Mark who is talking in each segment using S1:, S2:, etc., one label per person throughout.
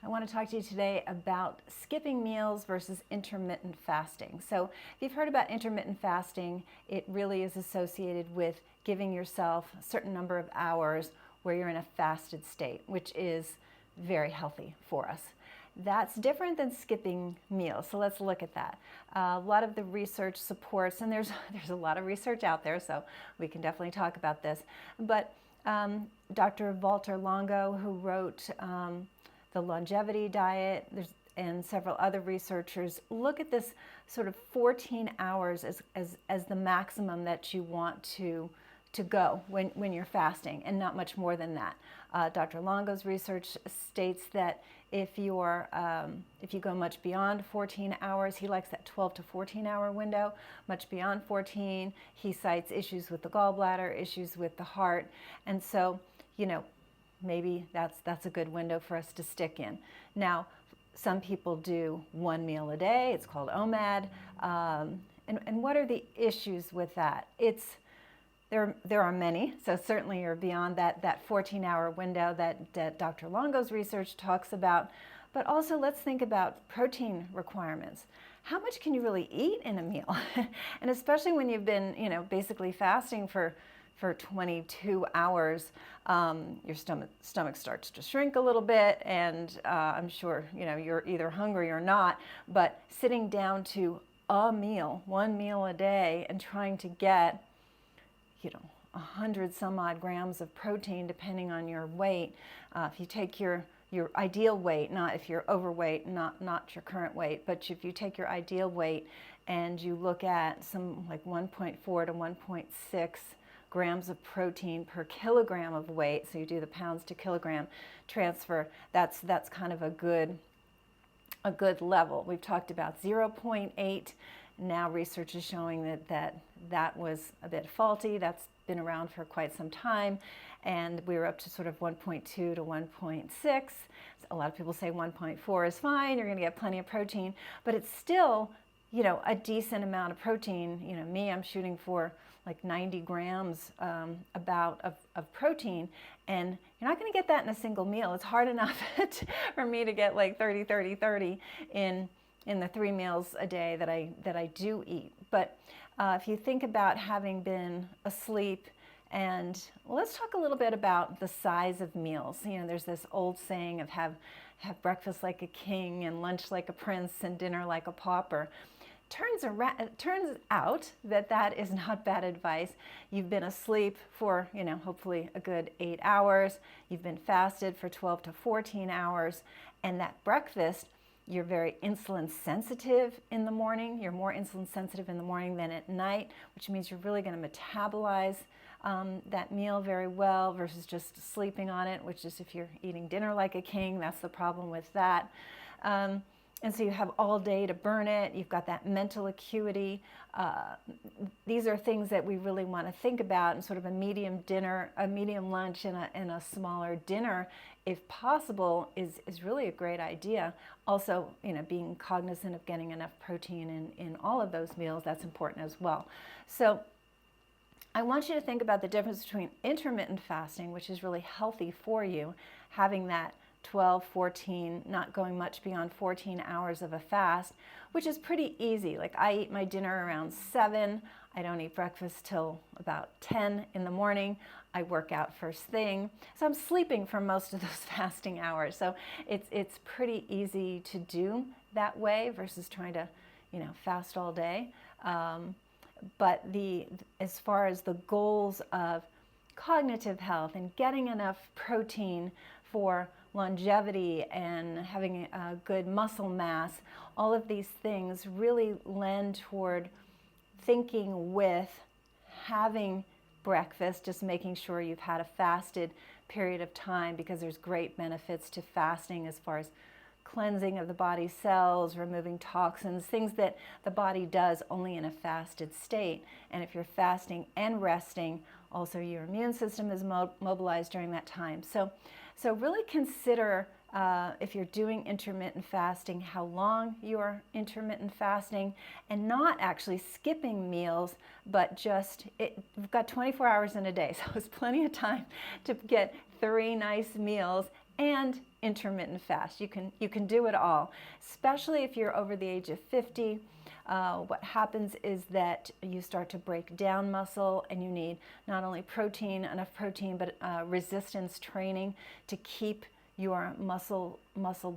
S1: I want to talk to you today about skipping meals versus intermittent fasting. So if you've heard about intermittent fasting, it really is associated with giving yourself a certain number of hours where you're in a fasted state, which is very healthy for us. That's different than skipping meals, so let's look at that. A lot of the research supports, and there's a lot of research out there, so we can definitely talk about this, but Dr. Valter Longo, who wrote the longevity diet, and several other researchers look at this sort of 14 hours as the maximum that you want to go when you're fasting, and not much more than that. Dr. Longo's research states that if you go much beyond 14 hours, he likes that 12 to 14 hour window. Much beyond 14, he cites issues with the gallbladder, issues with the heart, and so, maybe that's a good window for us to stick in. Now, some people do one meal a day. It's called OMAD. And what are the issues with that? There are many, so certainly you're beyond that 14-hour window that Dr. Longo's research talks about. But also, let's think about protein requirements. How much can you really eat in a meal? And especially when you've been, basically fasting for 22 hours, your stomach starts to shrink a little bit, and I'm sure you're either hungry or not. But sitting down to a meal, one meal a day, and trying to get 100 some odd grams of protein, depending on your weight. If you take your ideal weight, not if you're overweight, not your current weight, but if you take your ideal weight and you look at some like 1.4 to 1.6 grams of protein per kilogram of weight, so you do the pounds to kilogram transfer, that's kind of a good level. We've talked about 0.8. Now research is showing that was a bit faulty. That's been around for quite some time, and we were up to sort of 1.2 to 1.6. A lot of people say 1.4 is fine, you're going to get plenty of protein, but it's still, a decent amount of protein. I'm shooting for like 90 grams of protein, and you're not going to get that in a single meal. It's hard enough for me to get like 30 in the 3 meals a day that I do eat. But if you think about having been asleep, and let's talk a little bit about the size of meals. There's this old saying of have breakfast like a king and lunch like a prince and dinner like a pauper. Turns out that is not bad advice. You've been asleep for, hopefully a good 8 hours. You've been fasted for 12 to 14 hours. And that breakfast, you're very insulin sensitive in the morning. You're more insulin sensitive in the morning than at night, which means you're really going to metabolize that meal very well versus just sleeping on it, which is if you're eating dinner like a king, that's the problem with that. And so you have all day to burn it. You've got that mental acuity. These are things that we really want to think about, and sort of a medium dinner, a medium lunch, and a smaller dinner, if possible, is really a great idea. Also, being cognizant of getting enough protein in all of those meals, that's important as well. So I want you to think about the difference between intermittent fasting, which is really healthy for you, having that 12, 14, not going much beyond 14 hours of a fast, which is pretty easy. Like, I eat my dinner around 7. I don't eat breakfast till about 10 in the morning. I work out first thing. So I'm sleeping for most of those fasting hours. So it's pretty easy to do that way versus trying to, fast all day. But as far as the goals of cognitive health and getting enough protein for longevity and having a good muscle mass, all of these things really lend toward thinking with having breakfast, just making sure you've had a fasted period of time, because there's great benefits to fasting as far as cleansing of the body's cells, removing toxins, things that the body does only in a fasted state. And if you're fasting and resting, also your immune system is mobilized during that time. So really consider, if you're doing intermittent fasting, how long you're intermittent fasting, and not actually skipping meals, but we've got 24 hours in a day, so it's plenty of time to get 3 nice meals and intermittent fast. You can do it all, especially if you're over the age of 50. What happens is that you start to break down muscle, and you need not only enough protein, but resistance training to keep your muscle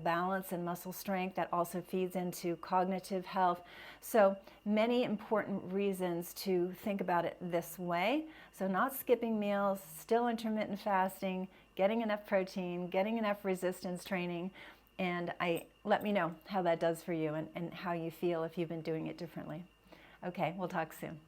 S1: balance and muscle strength. That also feeds into cognitive health. So many important reasons to think about it this way. So not skipping meals, still intermittent fasting, getting enough protein, getting enough resistance training, and let me know how that does for you and how you feel if you've been doing it differently. Okay, we'll talk soon.